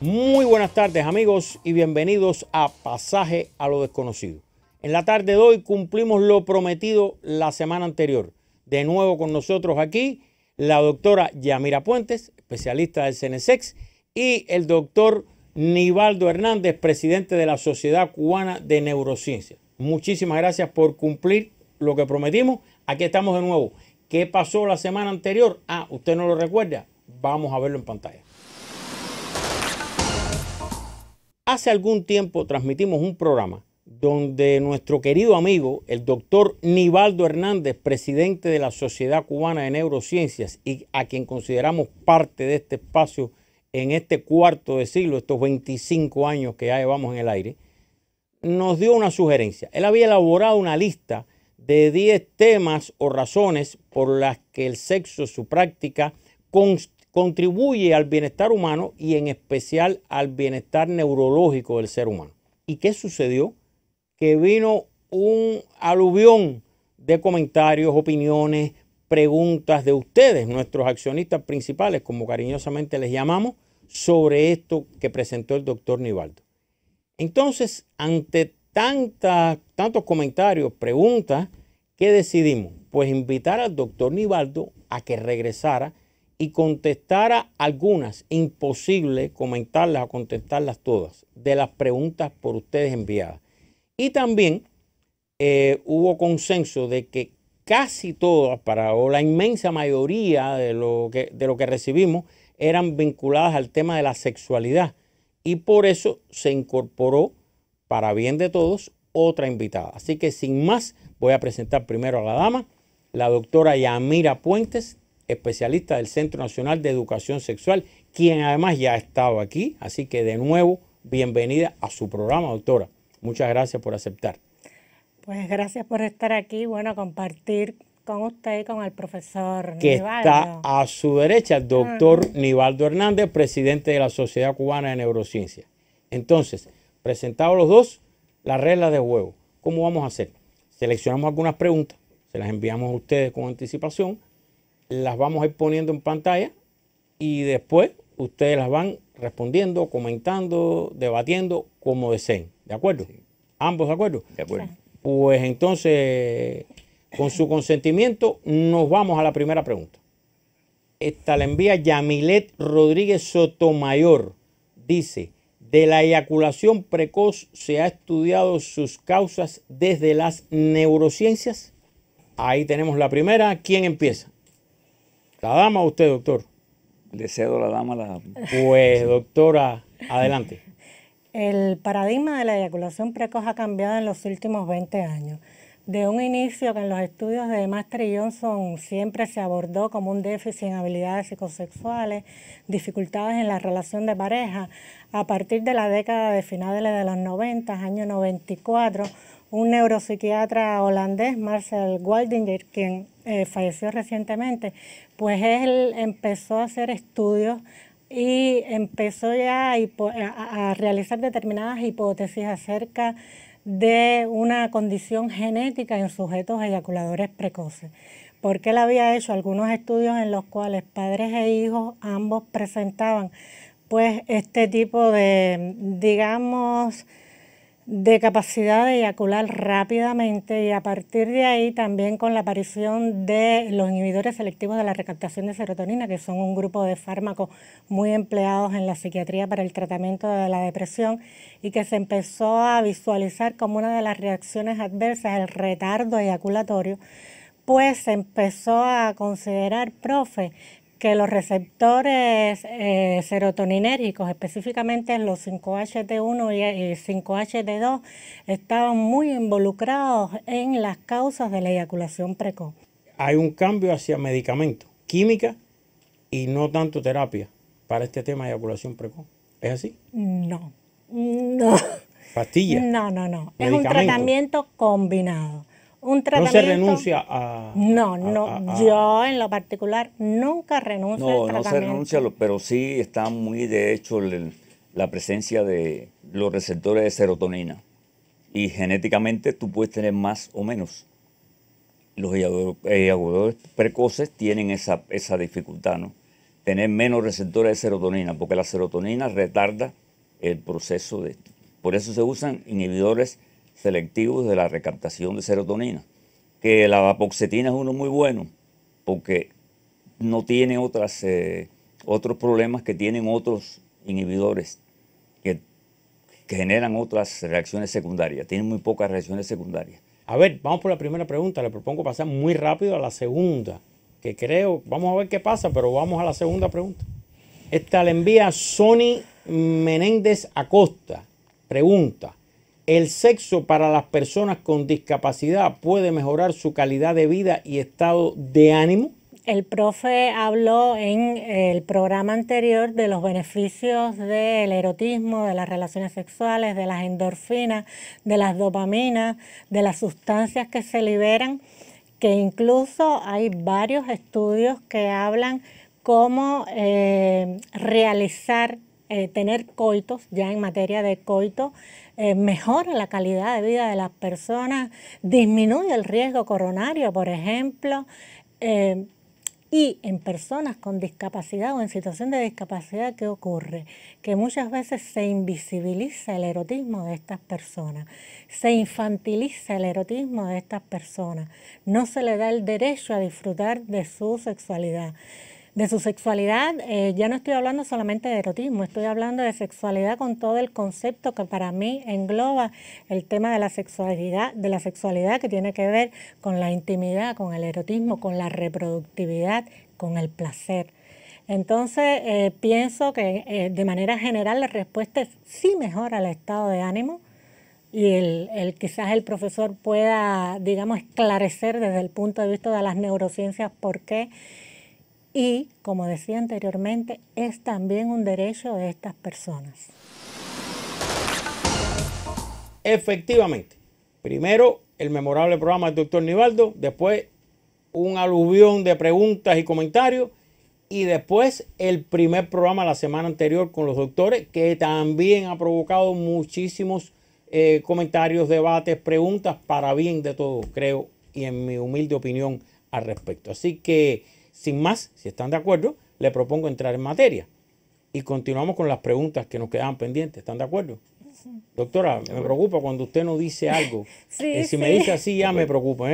Muy buenas tardes, amigos, y bienvenidos a Pasaje a lo Desconocido. En la tarde de hoy cumplimos lo prometido la semana anterior. De nuevo con nosotros aquí la doctora Yamira Puentes, especialista del CENESEX, y el doctor Nivaldo Hernández, presidente de la Sociedad Cubana de Neurociencia. Muchísimas gracias por cumplir lo que prometimos. Aquí estamos de nuevo. ¿Qué pasó la semana anterior? ¿Usted no lo recuerda? Vamos a verlo en pantalla. Hace algún tiempo transmitimos un programa donde nuestro querido amigo, el doctor Nivaldo Hernández, presidente de la Sociedad Cubana de Neurociencias y a quien consideramos parte de este espacio en este cuarto de siglo, estos 25 años que ya llevamos en el aire, nos dio una sugerencia. Él había elaborado una lista de 10 temas o razones por las que el sexo, su práctica, contribuye al bienestar humano y en especial al bienestar neurológico del ser humano. ¿Y qué sucedió? Que vino un aluvión de comentarios, opiniones, preguntas de ustedes, nuestros accionistas principales, como cariñosamente les llamamos, sobre esto que presentó el doctor Nivaldo. Entonces, ante tantos comentarios, preguntas, ¿qué decidimos? Pues invitar al doctor Nivaldo a que regresara y contestara algunas, imposible comentarlas o contestarlas todas, de las preguntas por ustedes enviadas. Y también hubo consenso de que casi todas, o la inmensa mayoría de lo que recibimos, eran vinculadas al tema de la sexualidad. Y por eso se incorporó, para bien de todos, otra invitada. Así que sin más, voy a presentar primero a la dama, la doctora Yamira Puentes, especialista del Centro Nacional de Educación Sexual, quien además ya ha estado aquí. Así que de nuevo, bienvenida a su programa, doctora. Muchas gracias por aceptar. Pues gracias por estar aquí, bueno, compartir con usted y con el profesor que Nivaldo. Está a su derecha el doctor Nivaldo Hernández, presidente de la Sociedad Cubana de Neurociencia. Entonces, presentados los dos, las reglas de juego. ¿Cómo vamos a hacer? Seleccionamos algunas preguntas, se las enviamos a ustedes con anticipación, las vamos a ir poniendo en pantalla y después ustedes las van respondiendo, comentando, debatiendo, como deseen. ¿De acuerdo? Sí. ¿Ambos de acuerdo? De acuerdo. Sí. Pues entonces, con su consentimiento, nos vamos a la primera pregunta. Esta la envía Yamilet Rodríguez Sotomayor. Dice, de la eyaculación precoz se ha estudiado sus causas desde las neurociencias. Ahí tenemos la primera. ¿Quién empieza? ¿La dama o usted, doctor? Le cedo a la dama Pues, doctora, adelante. El paradigma de la eyaculación precoz ha cambiado en los últimos 20 años. De un inicio que en los estudios de Master y Johnson siempre se abordó como un déficit en habilidades psicosexuales, dificultades en la relación de pareja, a partir de la década de finales de los 90, año 94, un neuropsiquiatra holandés, Marcel Waldinger, quien falleció recientemente, pues él empezó a hacer estudios y empezó ya a realizar determinadas hipótesis acerca de una condición genética en sujetos eyaculadores precoces. Porque él había hecho algunos estudios en los cuales padres e hijos ambos presentaban pues este tipo de, digamos, de capacidad de eyacular rápidamente, y a partir de ahí también con la aparición de los inhibidores selectivos de la recaptación de serotonina, que son un grupo de fármacos muy empleados en la psiquiatría para el tratamiento de la depresión y que se empezó a visualizar como una de las reacciones adversas el retardo eyaculatorio, pues se empezó a considerar, que los receptores serotoninérgicos, específicamente los 5-HT1 y 5-HT2, estaban muy involucrados en las causas de la eyaculación precoz. Hay un cambio hacia medicamentos, química y no tanto terapia para este tema de eyaculación precoz. ¿Es así? No. ¿Pastillas? No. Es un tratamiento combinado. No se renuncia a... Yo en lo particular nunca renuncio al tratamiento. No se renuncia, pero sí está muy de hecho la presencia de los receptores de serotonina. Y genéticamente tú puedes tener más o menos. Los eyaculadores precoces tienen esa dificultad, ¿no? tener menos receptores de serotonina, porque la serotonina retarda el proceso de esto. Por eso se usan inhibidores selectivos de la recaptación de serotonina. Que la vapoxetina es uno muy bueno, porque no tiene otros problemas que tienen otros inhibidores que generan otras reacciones secundarias. Tienen muy pocas reacciones secundarias. A ver, vamos por la primera pregunta. Le propongo pasar muy rápido a la segunda, que creo, vamos a ver qué pasa, pero vamos a la segunda pregunta. Esta la envía Sony Menéndez Acosta. Pregunta: ¿el sexo para las personas con discapacidad puede mejorar su calidad de vida y estado de ánimo? El profe habló en el programa anterior de los beneficios del erotismo, de las relaciones sexuales, de las endorfinas, de las dopaminas, de las sustancias que se liberan, que incluso hay varios estudios que hablan cómo realizar, tener coitos, ya en materia de coito, mejora la calidad de vida de las personas, disminuye el riesgo coronario, por ejemplo, y en personas con discapacidad o en situación de discapacidad, ¿qué ocurre? Que muchas veces se invisibiliza el erotismo de estas personas, se infantiliza el erotismo de estas personas, no se le da el derecho a disfrutar de su sexualidad. De su sexualidad, ya no estoy hablando solamente de erotismo, estoy hablando de sexualidad con todo el concepto que para mí engloba el tema de la sexualidad que tiene que ver con la intimidad, con el erotismo, con la reproductividad, con el placer. Entonces, pienso que de manera general la respuesta es sí mejora el estado de ánimo y quizás el profesor pueda, digamos, esclarecer desde el punto de vista de las neurociencias por qué. Y, como decía anteriormente, es también un derecho de estas personas. Efectivamente. Primero, el memorable programa del doctor Nivaldo, después un aluvión de preguntas y comentarios, y después el primer programa la semana anterior con los doctores, que también ha provocado muchísimos comentarios, debates, preguntas para bien de todos, creo, y en mi humilde opinión al respecto. Así que, sin más, si están de acuerdo, le propongo entrar en materia. Y continuamos con las preguntas que nos quedaban pendientes. ¿Están de acuerdo? Sí. Doctora, me preocupa cuando usted no dice algo. Sí, si me dice así, ya me preocupa.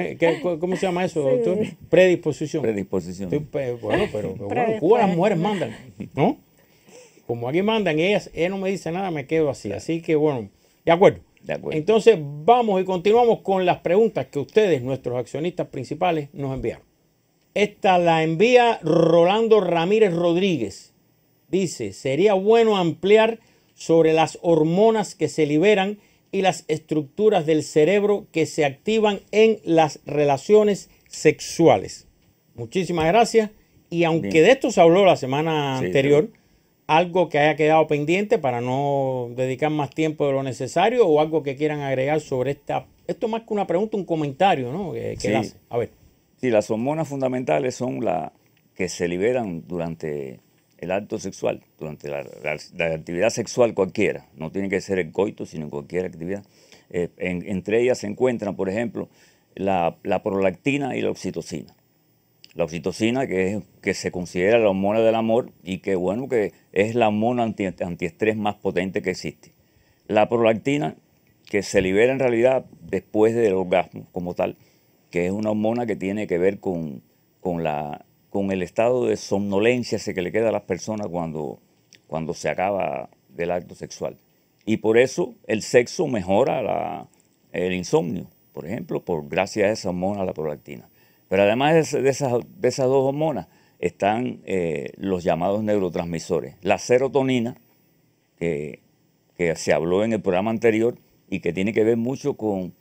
¿Cómo se llama eso, doctor? Predisposición. Predisposición. Bueno, pero bueno, Cuba las mujeres mandan, ¿no? Como aquí mandan, ella no me dice nada, me quedo así. Así que, bueno, de acuerdo. De acuerdo. Entonces, vamos y continuamos con las preguntas que ustedes, nuestros accionistas principales, nos enviaron. Esta la envía Rolando Ramírez Rodríguez. Dice, sería bueno ampliar sobre las hormonas que se liberan y las estructuras del cerebro que se activan en las relaciones sexuales. Muchísimas gracias. Y aunque bien, de esto se habló la semana anterior, algo que haya quedado pendiente para no dedicar más tiempo de lo necesario o algo que quieran agregar sobre esto más que una pregunta, un comentario, ¿no? Que hace. A ver. Sí, las hormonas fundamentales son las que se liberan durante el acto sexual, durante la actividad sexual cualquiera. No tiene que ser el coito, sino cualquier actividad. Entre ellas se encuentran, por ejemplo, la prolactina y la oxitocina. La oxitocina, que se considera la hormona del amor y que, bueno, que es la hormona antiestrés más potente que existe. La prolactina, que se libera en realidad después del orgasmo como tal, que es una hormona que tiene que ver con el estado de somnolencia que le queda a las personas cuando se acaba del acto sexual. Y por eso el sexo mejora el insomnio, por ejemplo, gracias a esa hormona, la prolactina. Pero además de esas dos hormonas están los llamados neurotransmisores. La serotonina, que se habló en el programa anterior y que tiene que ver mucho con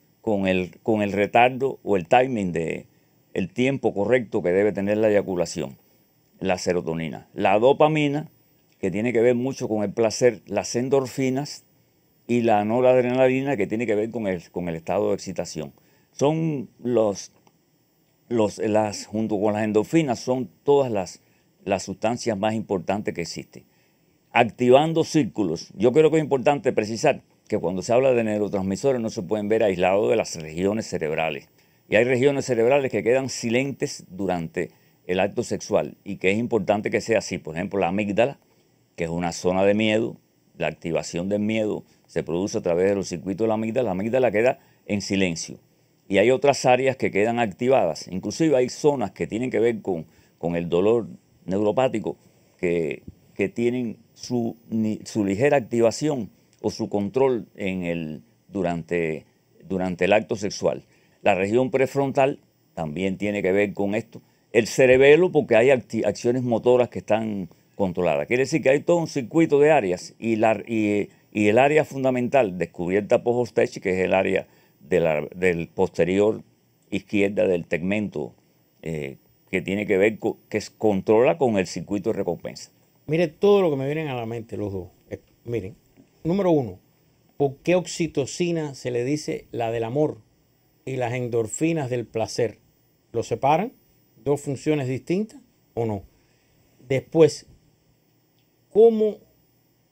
el retardo o el timing el tiempo correcto que debe tener la eyaculación, la serotonina. La dopamina, que tiene que ver mucho con el placer, las endorfinas y la noradrenalina, que tiene que ver con el estado de excitación. Son junto con las endorfinas, son todas las sustancias más importantes que existen. Activando círculos. Yo creo que es importante precisar que cuando se habla de neurotransmisores no se pueden ver aislados de las regiones cerebrales. Y hay regiones cerebrales que quedan silentes durante el acto sexual y que es importante que sea así. Por ejemplo, la amígdala, que es una zona de miedo, la activación del miedo se produce a través de los circuitos de la amígdala queda en silencio. Y hay otras áreas que quedan activadas, inclusive hay zonas que tienen que ver con el dolor neuropático que tienen su ligera activación o su control durante el acto sexual. La región prefrontal también tiene que ver con esto. El cerebelo, porque hay acciones motoras que están controladas. Quiere decir que hay todo un circuito de áreas y el área fundamental descubierta por Hostech, que es el área del posterior izquierda del tegmento, que tiene que ver que controla con el circuito de recompensa. Mire todo lo que me vienen a la mente los dos. Miren, número uno, ¿por qué oxitocina se le dice la del amor y las endorfinas del placer? ¿Lo separan? ¿Dos funciones distintas o no? Después, ¿cómo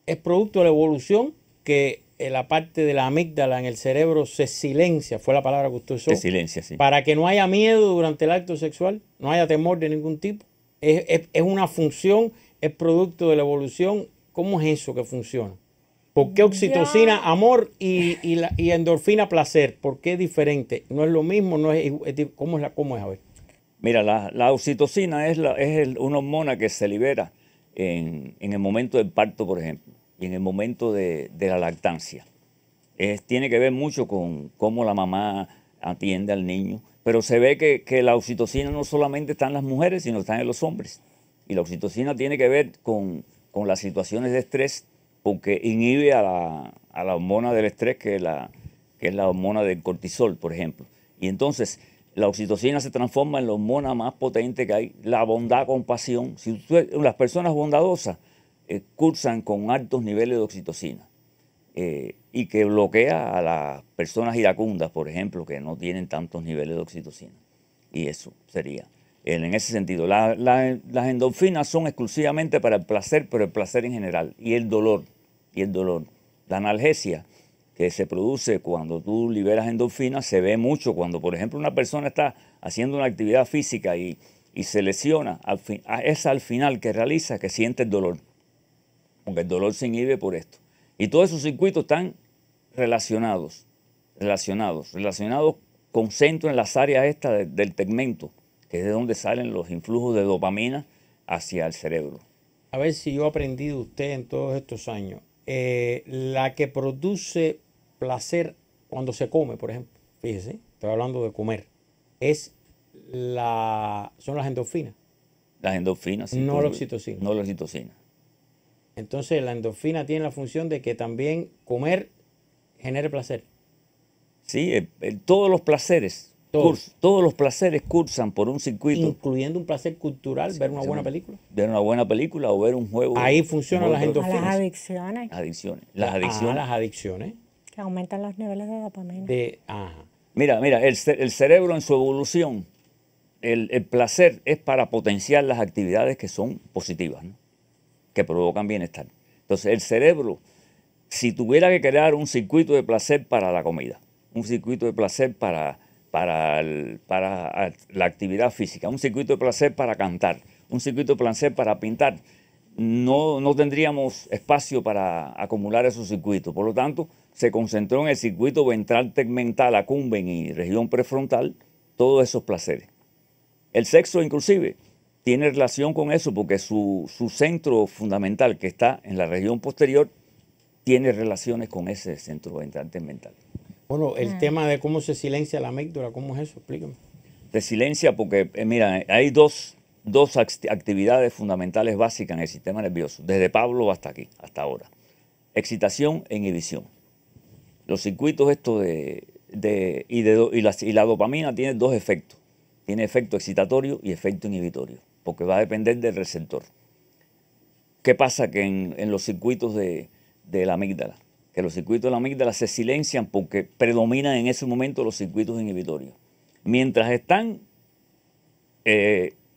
es producto de la evolución que la parte de la amígdala en el cerebro se silencia? Fue la palabra que usted usó. Se silencia, sí. Para que no haya miedo durante el acto sexual, no haya temor de ningún tipo. Es una función, es producto de la evolución. ¿Cómo es eso que funciona? ¿Por qué oxitocina, amor y endorfina, placer? ¿Por qué es diferente? ¿No es lo mismo? ¿No es, ¿cómo es? A ver. Mira, la oxitocina es una hormona que se libera en el momento del parto, por ejemplo, y en el momento de la lactancia. Tiene que ver mucho con cómo la mamá atiende al niño, pero se ve que la oxitocina no solamente está en las mujeres, sino está en los hombres. Y la oxitocina tiene que ver con las situaciones de estrés, porque inhibe a la hormona del estrés, que es la hormona del cortisol, por ejemplo. Y entonces la oxitocina se transforma en la hormona más potente que hay, la bondad, compasión. Las personas bondadosas cursan con altos niveles de oxitocina y que bloquea a las personas iracundas, por ejemplo, que no tienen tantos niveles de oxitocina. Y eso sería, en ese sentido. Las endorfinas son exclusivamente para el placer, pero el placer en general, y el dolor. La analgesia que se produce cuando tú liberas endorfinas se ve mucho cuando, por ejemplo, una persona está haciendo una actividad física y se lesiona. Es al final que realiza que siente el dolor, porque el dolor se inhibe por esto. Y todos esos circuitos están relacionados, concentro en las áreas estas del tegmento, que es de donde salen los influjos de dopamina hacia el cerebro. A ver si yo he aprendido usted en todos estos años. La que produce placer cuando se come, por ejemplo, fíjese, estoy hablando de comer, son las endorfinas. Las endorfinas, sí. No la oxitocina. No la oxitocina. Entonces la endorfina tiene la función de que también comer genere placer. Sí, todos los placeres. Todos los placeres cursan por un circuito. Incluyendo un placer cultural, sí, ver una buena película. Ver una buena película o ver un juego. Ahí funcionan las endorfinas. Las adicciones. Las adicciones. Que aumentan los niveles de dopamina. Mira, el cerebro en su evolución, el placer es para potenciar las actividades que son positivas, ¿no? Que provocan bienestar. Entonces, el cerebro, si tuviera que crear un circuito de placer para la comida, un circuito de placer para la actividad física, un circuito de placer para cantar, un circuito de placer para pintar, no tendríamos espacio para acumular esos circuitos. Por lo tanto, se concentró en el circuito ventral tegmental, accumbens y región prefrontal, todos esos placeres. El sexo, inclusive, tiene relación con eso porque su centro fundamental, que está en la región posterior, tiene relaciones con ese centro ventral tegmental. Bueno, el tema de cómo se silencia la amígdala, ¿cómo es eso? Explícame. Se silencia porque, mira, hay dos actividades fundamentales básicas en el sistema nervioso, desde Pablo hasta aquí, hasta ahora. Excitación e inhibición. Los circuitos estos y la dopamina tienen dos efectos. Tiene efecto excitatorio y efecto inhibitorio, porque va a depender del receptor. ¿Qué pasa? Que en los circuitos de la amígdala, que los circuitos de la amígdala se silencian porque predominan en ese momento los circuitos inhibitorios. Mientras están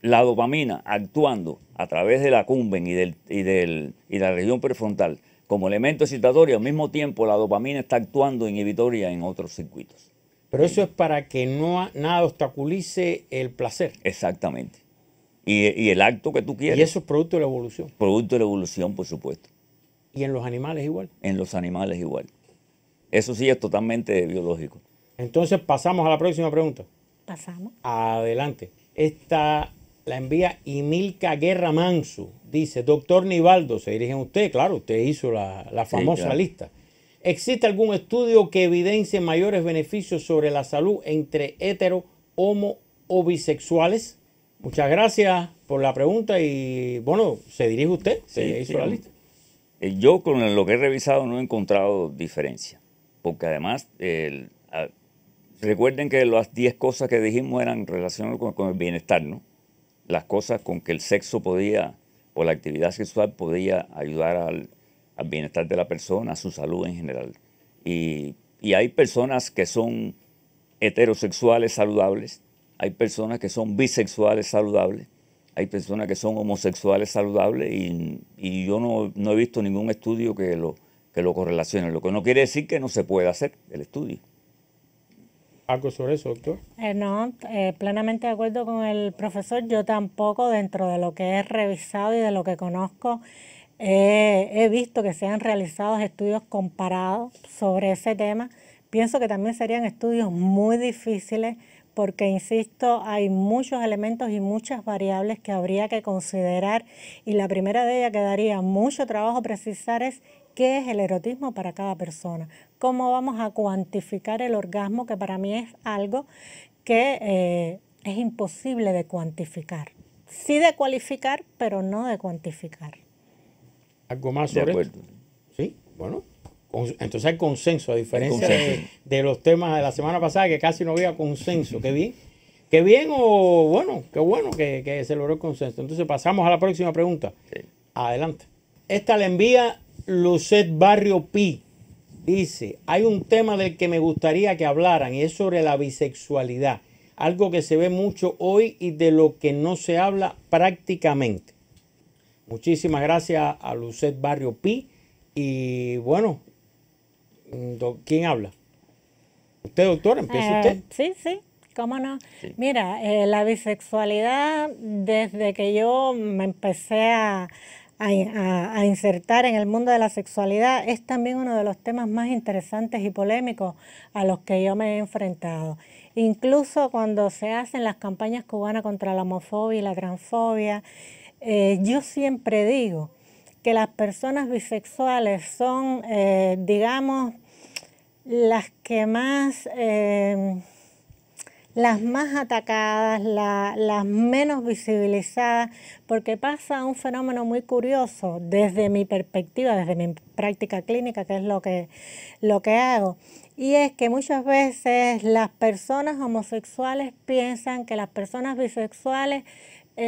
la dopamina actuando a través del accumbens y la región prefrontal como elemento excitatorio, al mismo tiempo la dopamina está actuando inhibitoria en otros circuitos. Pero eso es para que nada obstaculice el placer. Exactamente. Y el acto que tú quieres. Y eso es producto de la evolución. Producto de la evolución, por supuesto. ¿Y en los animales igual? En los animales igual. Eso sí es totalmente biológico. Entonces pasamos a la próxima pregunta. Pasamos. Adelante. Esta la envía Imilka Guerra Manso. Dice, doctor Nivaldo, se dirige a usted, claro, usted hizo la famosa claro. lista. ¿Existe algún estudio que evidencie mayores beneficios sobre la salud entre hetero, homo o bisexuales? Muchas gracias por la pregunta y, bueno, se dirige a usted, se hizo la lista. Yo con lo que he revisado no he encontrado diferencia, porque además, recuerden que las 10 cosas que dijimos eran relacionadas con el bienestar, ¿no? Las cosas con que el sexo podía, o la actividad sexual podía ayudar al bienestar de la persona, a su salud en general. Y hay personas que son heterosexuales saludables, hay personas que son bisexuales saludables, hay personas que son homosexuales saludables y yo no he visto ningún estudio que lo correlacione, lo que no quiere decir que no se pueda hacer el estudio. ¿Algo sobre eso, doctor? No, plenamente de acuerdo con el profesor. Yo tampoco, dentro de lo que he revisado y de lo que conozco, he visto que se han realizado estudios comparados sobre ese tema. Pienso que también serían estudios muy difíciles porque, insisto, hay muchos elementos y muchas variables que habría que considerar y la primera de ellas que daría mucho trabajo precisar es qué es el erotismo para cada persona, cómo vamos a cuantificar el orgasmo, que para mí es algo que es imposible de cuantificar. Sí de cualificar, pero no de cuantificar. ¿Algo más sobre esto? Sí, bueno. Entonces hay consenso, a diferencia de los temas de la semana pasada que casi no había consenso. Qué bien. Qué bien o bueno, qué bueno que se logró el consenso. Entonces pasamos a la próxima pregunta. Sí. Adelante. Esta la envía Lucet Barrio Pi. Dice, hay un tema del que me gustaría que hablaran y es sobre la bisexualidad. Algo que se ve mucho hoy y de lo que no se habla prácticamente. Muchísimas gracias a Lucet Barrio Pi. Y bueno, ¿quién habla? ¿Usted, doctor? ¿Empieza usted? Sí, cómo no. Sí. Mira, la bisexualidad, desde que yo me empecé a insertar en el mundo de la sexualidad, es también uno de los temas más interesantes y polémicos a los que yo me he enfrentado. Incluso cuando se hacen las campañas cubanas contra la homofobia y la transfobia, yo siempre digo que las personas bisexuales son, digamos, las que más, las más atacadas, las menos visibilizadas, porque pasa un fenómeno muy curioso desde mi perspectiva, desde mi práctica clínica, que es lo que hago, y es que muchas veces las personas homosexuales piensan que las personas bisexuales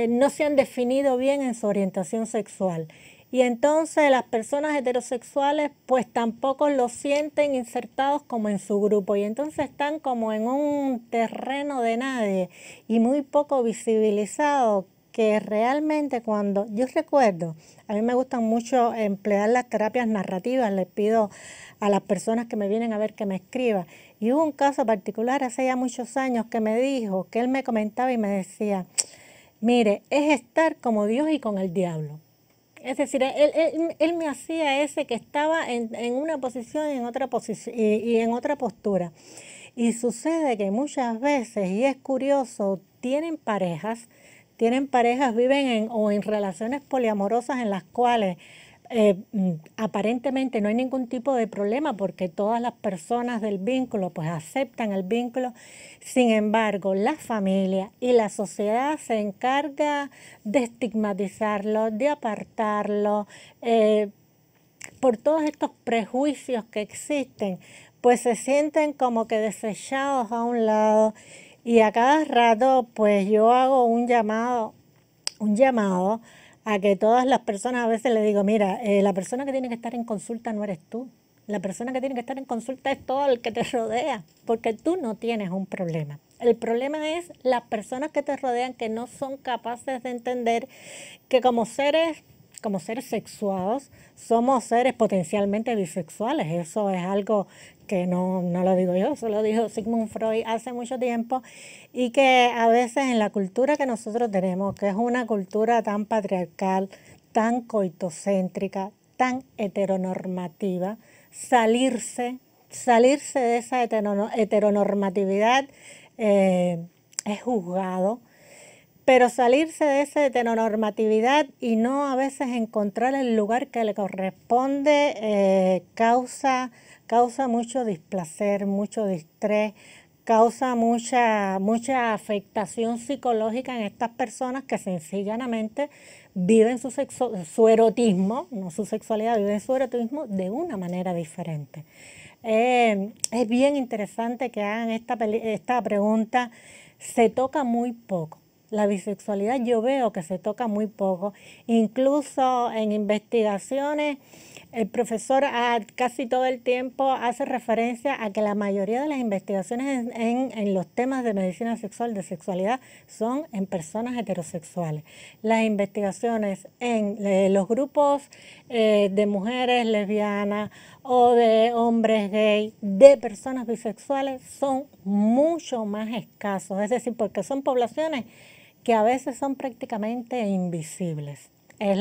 no se han definido bien en su orientación sexual. Y entonces las personas heterosexuales pues tampoco lo sienten insertados como en su grupo y entonces están como en un terreno de nadie y muy poco visibilizado, que realmente cuando yo recuerdo, a mí me gustan mucho emplear las terapias narrativas, les pido a las personas que me vienen a ver que me escriban. Y hubo un caso particular hace ya muchos años que me dijo, que él me comentaba y me decía, mire, es estar como Dios y con el diablo. Es decir, él me hacía ese que estaba en una posición y en otra posición y en otra postura. Y sucede que muchas veces, y es curioso, tienen parejas, viven en relaciones poliamorosas en las cuales aparentemente no hay ningún tipo de problema porque todas las personas del vínculo pues aceptan el vínculo. Sin embargo, la familia y la sociedad se encarga de estigmatizarlo, de apartarlo, por todos estos prejuicios que existen, pues se sienten como que desechados a un lado y a cada rato pues yo hago un llamado a que todas las personas, a veces les digo, mira, la persona que tiene que estar en consulta no eres tú. La persona que tiene que estar en consulta es todo el que te rodea, porque tú no tienes un problema. El problema es las personas que te rodean que no son capaces de entender que como seres como seres sexuados, somos seres potencialmente bisexuales. Eso es algo que no lo digo yo, eso lo dijo Sigmund Freud hace mucho tiempo, y que a veces en la cultura que nosotros tenemos, que es una cultura tan patriarcal, tan coitocéntrica, tan heteronormativa, salirse de esa heteronormatividad es juzgado. Pero salirse de esa heteronormatividad y no a veces encontrar el lugar que le corresponde causa mucho displacer, mucho distrés, causa mucha afectación psicológica en estas personas que sencillamente viven su erotismo, no su sexualidad, viven su erotismo de una manera diferente. Es bien interesante que hagan esta pregunta. Se toca muy poco. La bisexualidad yo veo que se toca muy poco. Incluso en investigaciones, el profesor casi todo el tiempo hace referencia a que la mayoría de las investigaciones en los temas de medicina sexual, de sexualidad, son en personas heterosexuales. Las investigaciones en los grupos de mujeres lesbianas o de hombres gay, de personas bisexuales, son mucho más escasos. Es decir, porque son poblaciones que a veces son prácticamente invisibles. Es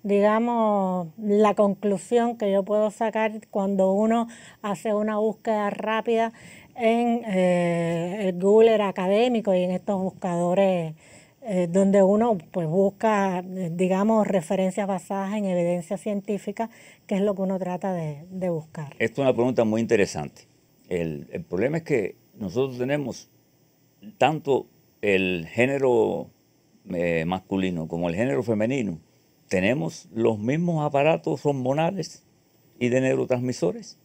digamos, la conclusión que yo puedo sacar cuando uno hace una búsqueda rápida en el Google académico y en estos buscadores donde uno pues busca, digamos, referencias basadas en evidencia científica, que es lo que uno trata de buscar. Esto es una pregunta muy interesante. El problema es que nosotros tenemos tanto el género masculino como el género femenino, tenemos los mismos aparatos hormonales y de neurotransmisores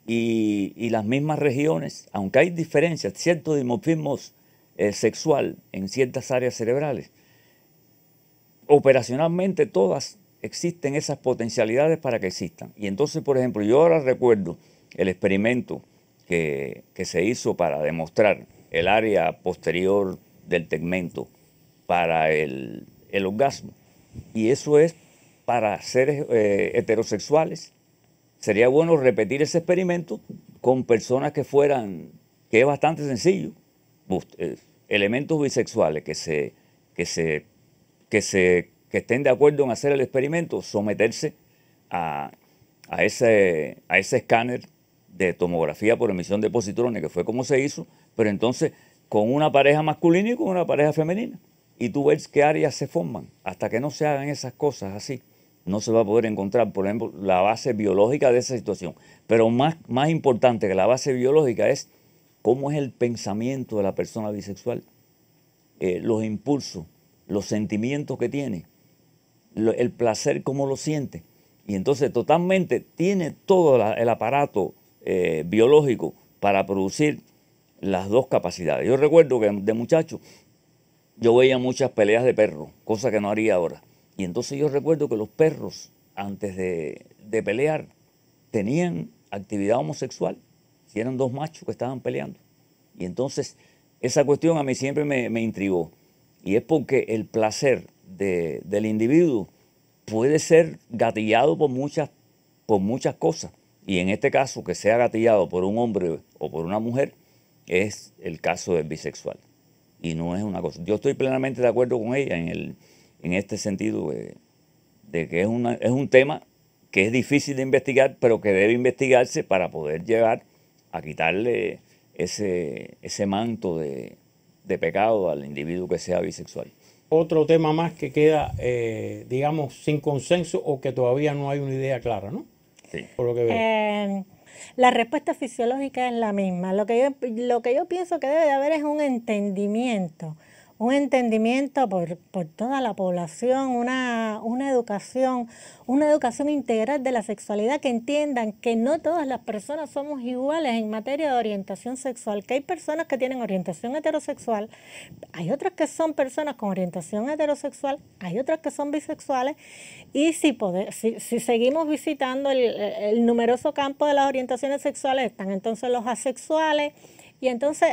y las mismas regiones, aunque hay diferencias, ciertos dimorfismos sexual en ciertas áreas cerebrales. Operacionalmente todas existen esas potencialidades para que existan. Y entonces, por ejemplo, yo ahora recuerdo el experimento que se hizo para demostrar el área posterior del tegmento para el orgasmo. Y eso es para seres heterosexuales. Sería bueno repetir ese experimento con personas que es bastante sencillo, elementos bisexuales que estén de acuerdo en hacer el experimento, someterse a ese escáner de tomografía por emisión de positrones, que fue como se hizo, pero entonces con una pareja masculina y con una pareja femenina. Y tú ves qué áreas se forman. Hasta que no se hagan esas cosas así, no se va a poder encontrar, por ejemplo, la base biológica de esa situación. Pero más importante que la base biológica es cómo es el pensamiento de la persona bisexual, los impulsos, los sentimientos que tiene, el placer, cómo lo siente. Y entonces totalmente tiene todo el aparato biológico para producir las dos capacidades. Yo recuerdo que de muchacho yo veía muchas peleas de perros, cosa que no haría ahora. Y entonces yo recuerdo que los perros, antes de pelear, tenían actividad homosexual, si eran dos machos que estaban peleando. Y entonces esa cuestión a mí siempre me intrigó. Y es porque el placer del individuo puede ser gatillado por muchas cosas. Y en este caso, que sea gatillado por un hombre o por una mujer, es el caso del bisexual. Y no es una cosa. Yo estoy plenamente de acuerdo con ella en este sentido de que es un tema que es difícil de investigar, pero que debe investigarse para poder llegar a quitarle ese manto de pecado al individuo que sea bisexual. Otro tema más que queda, digamos, sin consenso o que todavía no hay una idea clara, ¿no? Sí. Por lo que veo. La respuesta fisiológica es la misma. Lo que yo pienso que debe de haber es un entendimiento por toda la población, una educación integral de la sexualidad, que entiendan que no todas las personas somos iguales en materia de orientación sexual, que hay personas que tienen orientación heterosexual, hay otras que son personas con orientación heterosexual, hay otras que son bisexuales, y si seguimos visitando el numeroso campo de las orientaciones sexuales, están entonces los asexuales, y entonces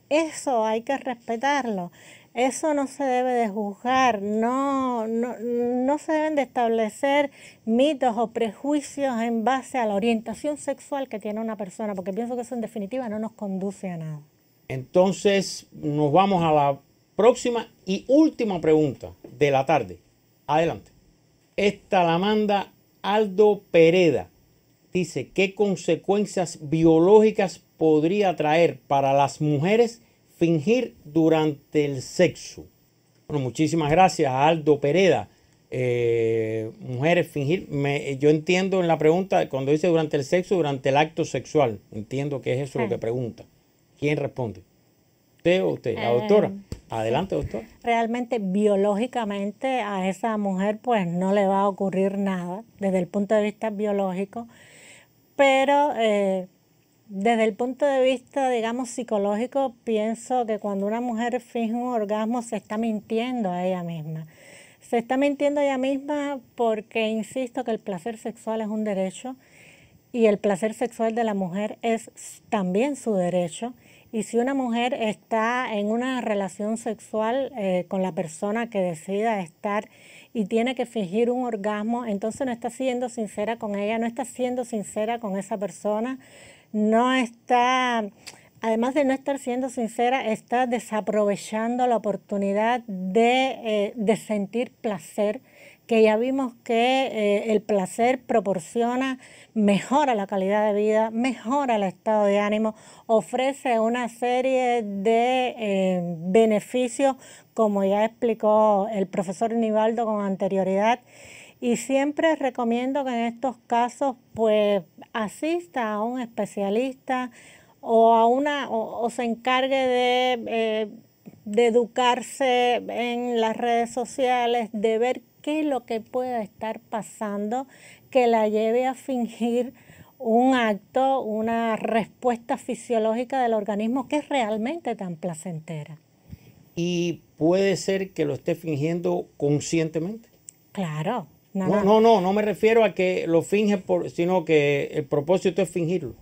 eso hay que respetarlo. Eso no se debe de juzgar, no se deben de establecer mitos o prejuicios en base a la orientación sexual que tiene una persona, porque pienso que eso en definitiva no nos conduce a nada. Entonces nos vamos a la próxima y última pregunta de la tarde. Adelante. Esta la manda Aldo Pereda. Dice, ¿qué consecuencias biológicas podría traer para las mujeres fingir durante el sexo? Bueno, muchísimas gracias a Aldo Pereda. Mujeres fingir, yo entiendo en la pregunta, cuando dice durante el sexo, durante el acto sexual. Entiendo que es eso lo que pregunta. ¿Quién responde? ¿Usted o usted? ¿La doctora? Adelante, doctor. Realmente, biológicamente, a esa mujer pues no le va a ocurrir nada desde el punto de vista biológico, pero desde el punto de vista, digamos, psicológico, pienso que cuando una mujer finge un orgasmo se está mintiendo a ella misma. Se está mintiendo a ella misma porque, insisto, que el placer sexual es un derecho y el placer sexual de la mujer es también su derecho. Y si una mujer está en una relación sexual con la persona que decida estar y tiene que fingir un orgasmo, entonces no está siendo sincera con ella, no está siendo sincera con esa persona, no está, además de no estar siendo sincera, está desaprovechando la oportunidad de sentir placer, que ya vimos que el placer proporciona, mejora la calidad de vida, mejora el estado de ánimo, ofrece una serie de beneficios, como ya explicó el profesor Nivaldo con anterioridad. Y siempre recomiendo que en estos casos pues asista a un especialista o se encargue de educarse en las redes sociales, de ver qué es lo que pueda estar pasando que la lleve a fingir un acto, una respuesta fisiológica del organismo que es realmente tan placentera. ¿Y puede ser que lo esté fingiendo conscientemente? Claro. No me refiero a que lo finge, sino que el propósito es fingirlo.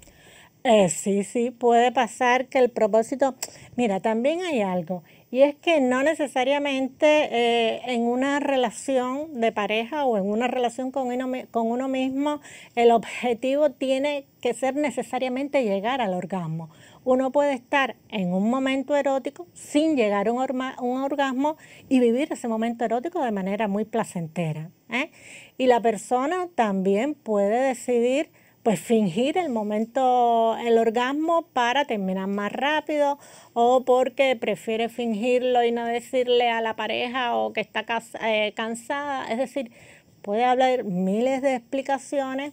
Sí, puede pasar que el propósito... Mira, también hay algo, y es que no necesariamente en una relación de pareja o en una relación con uno mismo, el objetivo tiene que ser necesariamente llegar al orgasmo. Uno puede estar en un momento erótico sin llegar a un orgasmo y vivir ese momento erótico de manera muy placentera, ¿eh? Y la persona también puede decidir pues fingir el orgasmo para terminar más rápido o porque prefiere fingirlo y no decirle a la pareja o que está cansada. Es decir, puede haber miles de explicaciones.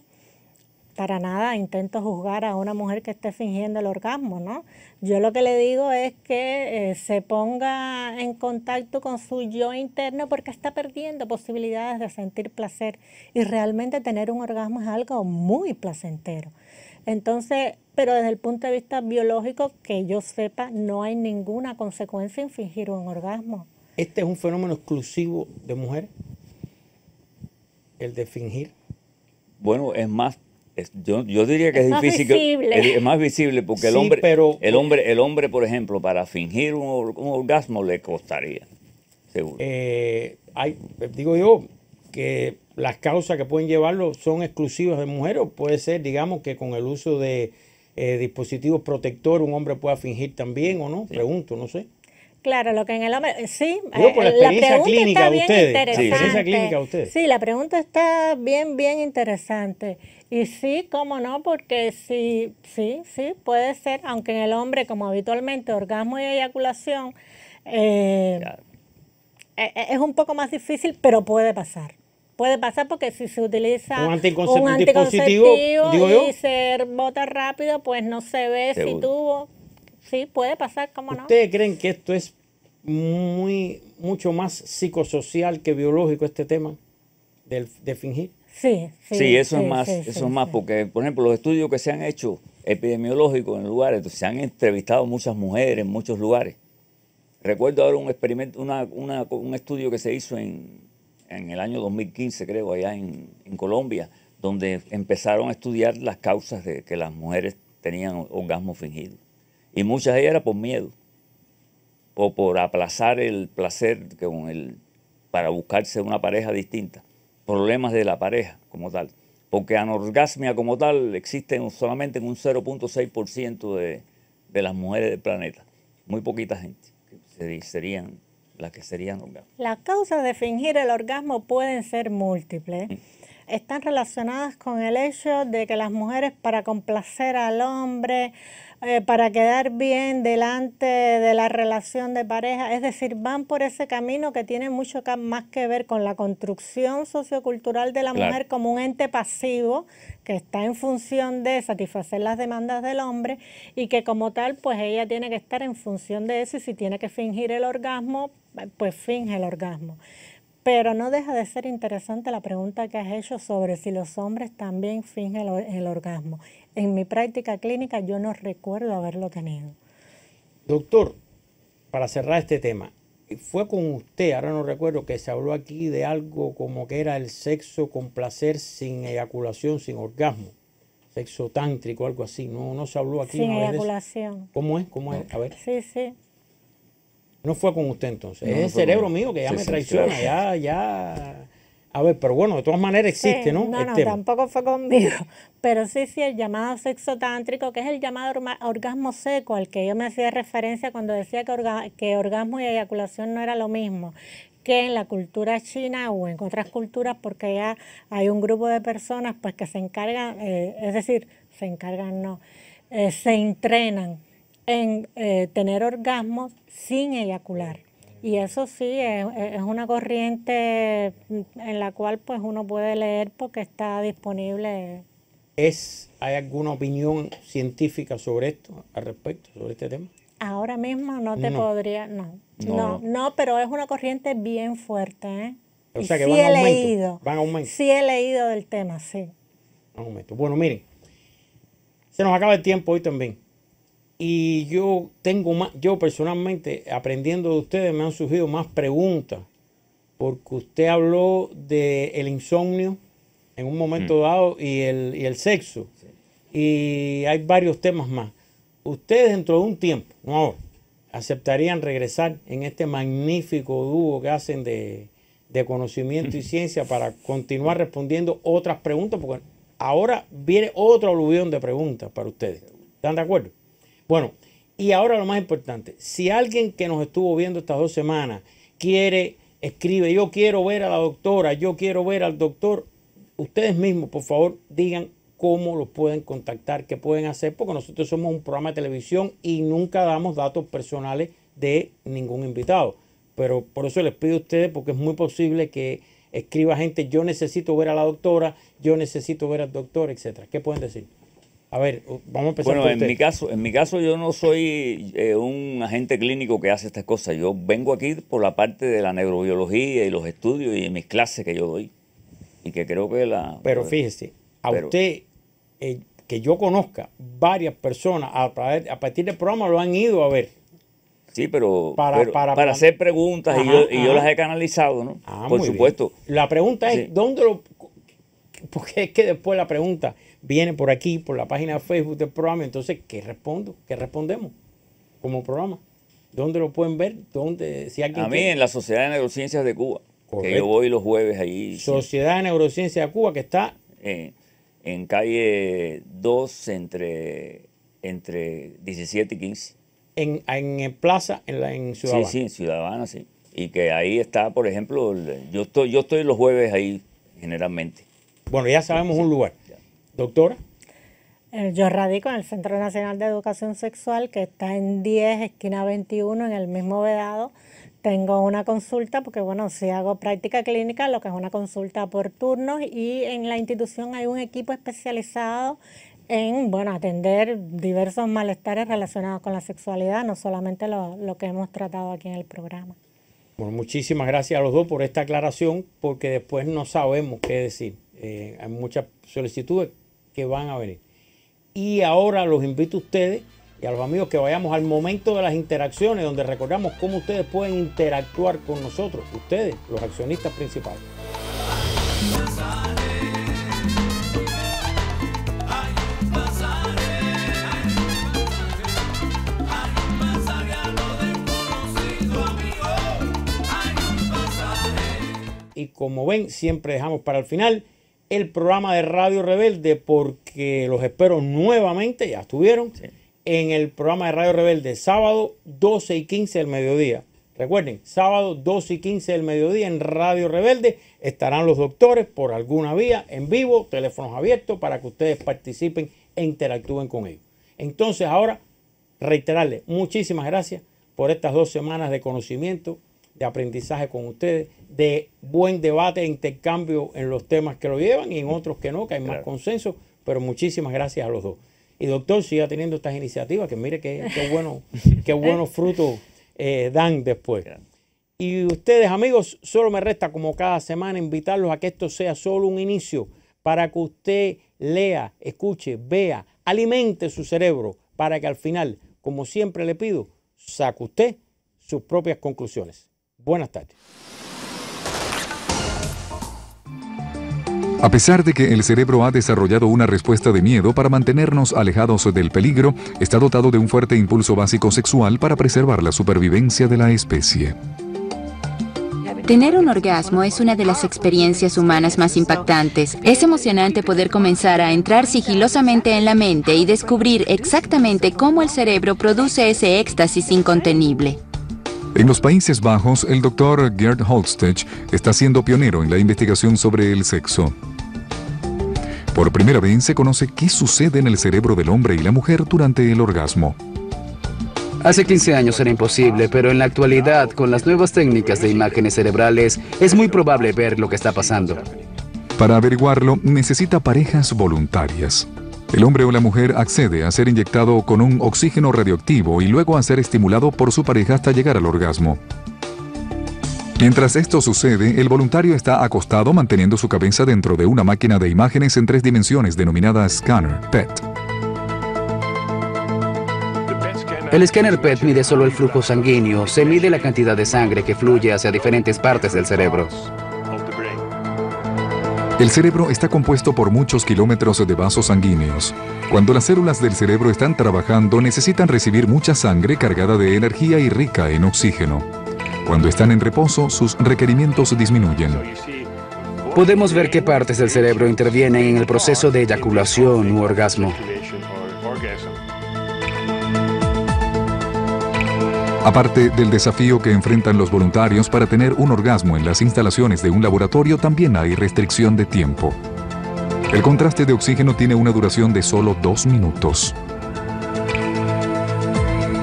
Para nada intento juzgar a una mujer que esté fingiendo el orgasmo, ¿no? Yo lo que le digo es que se ponga en contacto con su yo interno porque está perdiendo posibilidades de sentir placer y realmente tener un orgasmo es algo muy placentero. Entonces, pero desde el punto de vista biológico, que yo sepa, no hay ninguna consecuencia en fingir un orgasmo. ¿Este es un fenómeno exclusivo de mujeres? ¿El de fingir? Bueno, es más. Yo diría que es difícil, es más visible porque sí, el hombre, por ejemplo, para fingir un orgasmo le costaría, seguro. Digo yo que las causas que pueden llevarlo son exclusivas de mujeres, o puede ser, digamos, que con el uso de dispositivos protectores un hombre pueda fingir también o no, sí. Pregunto, no sé. Claro, lo que en el hombre, sí, digo, por la experiencia clínica de ustedes. La experiencia clínica de ustedes. Sí, la pregunta está bien interesante. Y sí, cómo no, porque sí, puede ser, aunque en el hombre, como habitualmente, orgasmo y eyaculación, claro. Es un poco más difícil, pero puede pasar. Puede pasar porque si se utiliza un anticonceptivo y se bota rápido, pues no se ve si tuvo. Sí, puede pasar, ¿cómo no? ¿Ustedes creen que esto es mucho más psicosocial que biológico, este tema de fingir? Sí, eso es más porque, por ejemplo, los estudios que se han hecho epidemiológicos en lugares, se han entrevistado muchas mujeres en muchos lugares. Recuerdo ahora un experimento, un estudio que se hizo en el año 2015, creo, allá en Colombia, donde empezaron a estudiar las causas de que las mujeres tenían orgasmo fingido. Y muchas de ellas eran por miedo. o por aplazar el placer para buscarse una pareja distinta, problemas de la pareja como tal, porque anorgasmia como tal existe solamente en un 0.6% de las mujeres del planeta, muy poquita gente que serían las que serían orgasmos. Las causas de fingir el orgasmo pueden ser múltiples. Están relacionadas con el hecho de que las mujeres, para complacer al hombre, para quedar bien delante de la relación de pareja, es decir, van por ese camino que tiene mucho más que ver con la construcción sociocultural de la mujer como un ente pasivo que está en función de satisfacer las demandas del hombre y que como tal, pues ella tiene que estar en función de eso y si tiene que fingir el orgasmo, pues finge el orgasmo. Pero no deja de ser interesante la pregunta que has hecho sobre si los hombres también fingen el orgasmo. En mi práctica clínica yo no recuerdo haberlo tenido. Doctor, para cerrar este tema, fue con usted, ahora no recuerdo, que se habló aquí de algo como que era el sexo con placer sin eyaculación, sin orgasmo. Sexo tántrico, algo así. No se habló aquí. Sin eyaculación. ¿Cómo es? ¿Cómo es? A ver. Sí. No fue con usted entonces. No, es el cerebro mío que ya me traiciona. Claro. Ya. A ver, pero bueno, de todas maneras existe, sí, ¿no? No, tampoco fue conmigo. Pero sí, el llamado sexo tántrico, que es el llamado orgasmo seco, al que yo me hacía referencia cuando decía que orgasmo y eyaculación no era lo mismo, que en la cultura china o en otras culturas, porque ya hay un grupo de personas pues que se encargan, se entrenan en tener orgasmos sin eyacular. Y eso sí, es una corriente en la cual pues uno puede leer porque está disponible. ¿Hay alguna opinión científica sobre esto, al respecto, sobre este tema? Ahora mismo no te podría, no, pero es una corriente bien fuerte, ¿eh? O sea que sí van a aumento. Sí he leído del tema, sí. Aumento. Bueno, miren, se nos acaba el tiempo hoy también. Y yo personalmente, aprendiendo de ustedes, me han surgido más preguntas, porque usted habló del insomnio en un momento dado y el sexo. Sí. Y hay varios temas más. Ustedes dentro de un tiempo, no ahora, aceptarían regresar en este magnífico dúo que hacen de conocimiento y ciencia para continuar respondiendo otras preguntas, porque ahora viene otro aluvión de preguntas para ustedes. ¿Están de acuerdo? Bueno, y ahora lo más importante, si alguien que nos estuvo viendo estas 2 semanas escribe, yo quiero ver a la doctora, yo quiero ver al doctor, ustedes mismos, por favor, digan cómo los pueden contactar, qué pueden hacer, porque nosotros somos un programa de televisión y nunca damos datos personales de ningún invitado. Pero por eso les pido a ustedes, porque es muy posible que escriba gente, yo necesito ver a la doctora, yo necesito ver al doctor, etcétera. ¿Qué pueden decir? A ver, vamos a empezar por usted. En mi caso yo no soy un agente clínico que hace estas cosas. Yo vengo aquí por la parte de la neurobiología y los estudios y mis clases que yo doy. Y que creo que Pero fíjese, usted, que yo conozca, varias personas a partir del programa lo han ido a ver. Sí, pero para hacer preguntas y yo las he canalizado, ¿no? Por supuesto. Bien. La pregunta es, ¿dónde lo...? Porque es que después la pregunta viene por aquí, por la página de Facebook del programa. Entonces, ¿qué respondo? ¿Qué respondemos como programa? ¿Dónde lo pueden ver? Si alguien quiere. En la Sociedad de Neurociencias de Cuba. Correcto. Que yo voy los jueves ahí. Sociedad de Neurociencias de Cuba, que está... en calle 2 entre 17 y 15. En Plaza, en Ciudad Habana. Sí, en Ciudad Habana, sí. Y que ahí está, por ejemplo, yo estoy los jueves ahí generalmente. Bueno, ya sabemos un lugar. Doctora. Yo radico en el Centro Nacional de Educación Sexual, que está en 10, esquina 21, en el mismo Vedado. Tengo una consulta, porque bueno, si hago práctica clínica, lo que es una consulta por turnos, y en la institución hay un equipo especializado en, atender diversos malestares relacionados con la sexualidad, no solamente lo que hemos tratado aquí en el programa. Bueno, muchísimas gracias a los dos por esta aclaración, porque después no sabemos qué decir. Hay muchas solicitudes que van a venir. Y ahora los invito a ustedes y a los amigos que vayamos al momento de las interacciones, donde recordamos cómo ustedes pueden interactuar con nosotros, ustedes, los accionistas principales. y como ven, siempre dejamos para el final el programa de Radio Rebelde, porque los espero nuevamente, ya estuvieron, en el programa de Radio Rebelde, sábado 12 y 15 del mediodía. Recuerden, sábado 12 y 15 del mediodía en Radio Rebelde estarán los doctores por alguna vía, en vivo, teléfonos abiertos, para que ustedes participen e interactúen con ellos. Entonces ahora, reiterarles, muchísimas gracias por estas 2 semanas de conocimiento, de aprendizaje con ustedes, de buen debate e intercambio en los temas que lo llevan y en otros que no, que hay más consenso, pero muchísimas gracias a los dos. Y doctor, siga teniendo estas iniciativas, que mire qué buenos frutos dan después. Y ustedes, amigos, solo me resta, como cada semana, invitarlos a que esto sea solo un inicio, para que usted lea, escuche, vea, alimente su cerebro, para que al final, como siempre le pido, saque usted sus propias conclusiones. Buenas tardes. A pesar de que el cerebro ha desarrollado una respuesta de miedo para mantenernos alejados del peligro, está dotado de un fuerte impulso básico sexual para preservar la supervivencia de la especie. Tener un orgasmo es una de las experiencias humanas más impactantes. Es emocionante poder comenzar a entrar sigilosamente en la mente y descubrir exactamente cómo el cerebro produce ese éxtasis incontenible. En los Países Bajos, el doctor Gerd Holstech está siendo pionero en la investigación sobre el sexo. Por primera vez se conoce qué sucede en el cerebro del hombre y la mujer durante el orgasmo. Hace 15 años era imposible, pero en la actualidad, con las nuevas técnicas de imágenes cerebrales, es muy probable ver lo que está pasando. Para averiguarlo, necesita parejas voluntarias. El hombre o la mujer accede a ser inyectado con un oxígeno radioactivo y luego a ser estimulado por su pareja hasta llegar al orgasmo. Mientras esto sucede, el voluntario está acostado manteniendo su cabeza dentro de una máquina de imágenes en 3 dimensiones denominada Scanner PET. El escáner PET mide solo el flujo sanguíneo, se mide la cantidad de sangre que fluye hacia diferentes partes del cerebro. El cerebro está compuesto por muchos kilómetros de vasos sanguíneos. Cuando las células del cerebro están trabajando, necesitan recibir mucha sangre cargada de energía y rica en oxígeno. Cuando están en reposo, sus requerimientos disminuyen. Podemos ver qué partes del cerebro intervienen en el proceso de eyaculación u orgasmo. Aparte del desafío que enfrentan los voluntarios para tener un orgasmo en las instalaciones de un laboratorio, también hay restricción de tiempo. El contraste de oxígeno tiene una duración de solo 2 minutos.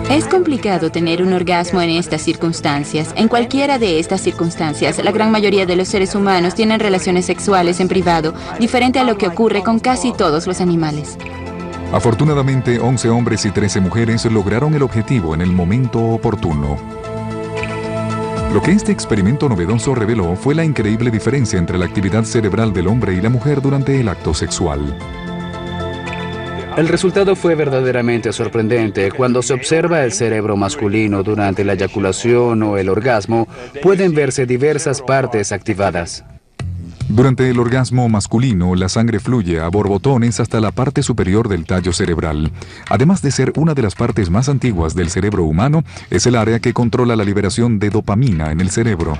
Es complicado tener un orgasmo en estas circunstancias. En cualquiera de estas circunstancias, la gran mayoría de los seres humanos tienen relaciones sexuales en privado, diferente a lo que ocurre con casi todos los animales. Afortunadamente, 11 hombres y 13 mujeres lograron el objetivo en el momento oportuno. Lo que este experimento novedoso reveló fue la increíble diferencia entre la actividad cerebral del hombre y la mujer durante el acto sexual. El resultado fue verdaderamente sorprendente. Cuando se observa el cerebro masculino durante la eyaculación o el orgasmo, pueden verse diversas partes activadas. Durante el orgasmo masculino, la sangre fluye a borbotones hasta la parte superior del tallo cerebral. Además de ser una de las partes más antiguas del cerebro humano, es el área que controla la liberación de dopamina en el cerebro.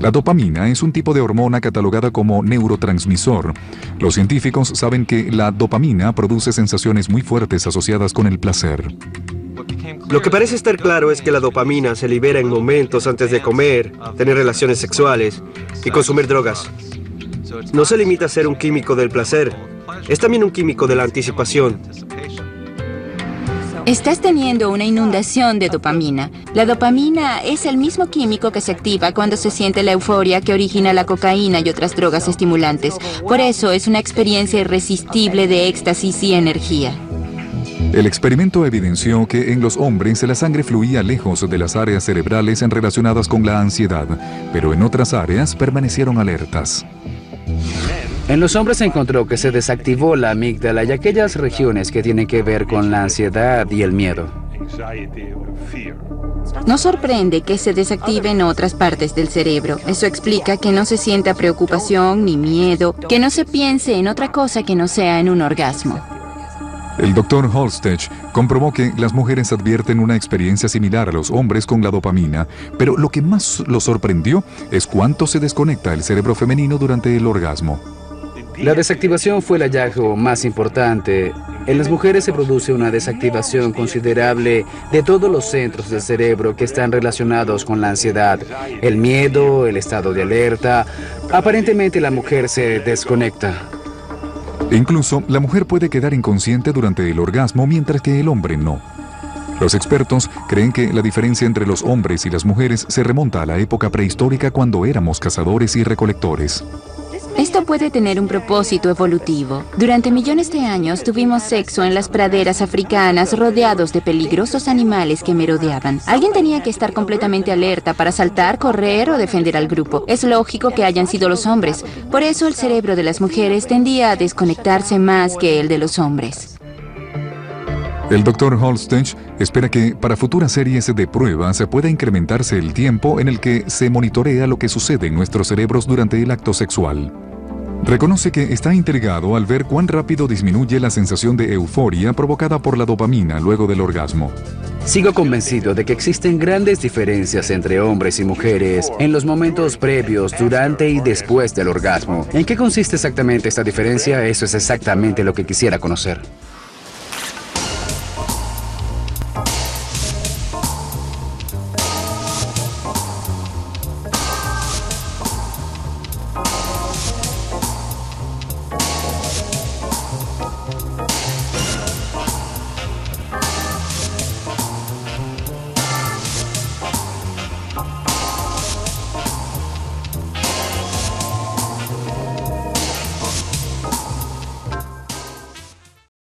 La dopamina es un tipo de hormona catalogada como neurotransmisor. Los científicos saben que la dopamina produce sensaciones muy fuertes asociadas con el placer. Lo que parece estar claro es que la dopamina se libera en momentos antes de comer, tener relaciones sexuales y consumir drogas. No se limita a ser un químico del placer, es también un químico de la anticipación. Estás teniendo una inundación de dopamina. La dopamina es el mismo químico que se activa cuando se siente la euforia que origina la cocaína y otras drogas estimulantes. Por eso es una experiencia irresistible de éxtasis y energía. El experimento evidenció que en los hombres la sangre fluía lejos de las áreas cerebrales relacionadas con la ansiedad, pero en otras áreas permanecieron alertas. En los hombres se encontró que se desactivó la amígdala y aquellas regiones que tienen que ver con la ansiedad y el miedo. No sorprende que se desactive en otras partes del cerebro. Eso explica que no se sienta preocupación ni miedo, que no se piense en otra cosa que no sea en un orgasmo. El Dr. Holstech comprobó que las mujeres advierten una experiencia similar a los hombres con la dopamina, pero lo que más lo sorprendió es cuánto se desconecta el cerebro femenino durante el orgasmo. La desactivación fue el hallazgo más importante. En las mujeres se produce una desactivación considerable de todos los centros del cerebro que están relacionados con la ansiedad, el miedo, el estado de alerta. Aparentemente la mujer se desconecta. Incluso, la mujer puede quedar inconsciente durante el orgasmo, mientras que el hombre no. Los expertos creen que la diferencia entre los hombres y las mujeres se remonta a la época prehistórica cuando éramos cazadores y recolectores. Esto puede tener un propósito evolutivo. Durante millones de años tuvimos sexo en las praderas africanas rodeados de peligrosos animales que merodeaban. Alguien tenía que estar completamente alerta para saltar, correr o defender al grupo. Es lógico que hayan sido los hombres. Por eso el cerebro de las mujeres tendía a desconectarse más que el de los hombres. El Dr. Holstech espera que para futuras series de pruebas pueda incrementarse el tiempo en el que se monitorea lo que sucede en nuestros cerebros durante el acto sexual. Reconoce que está intrigado al ver cuán rápido disminuye la sensación de euforia provocada por la dopamina luego del orgasmo. Sigo convencido de que existen grandes diferencias entre hombres y mujeres en los momentos previos, durante y después del orgasmo. ¿En qué consiste exactamente esta diferencia? Eso es exactamente lo que quisiera conocer.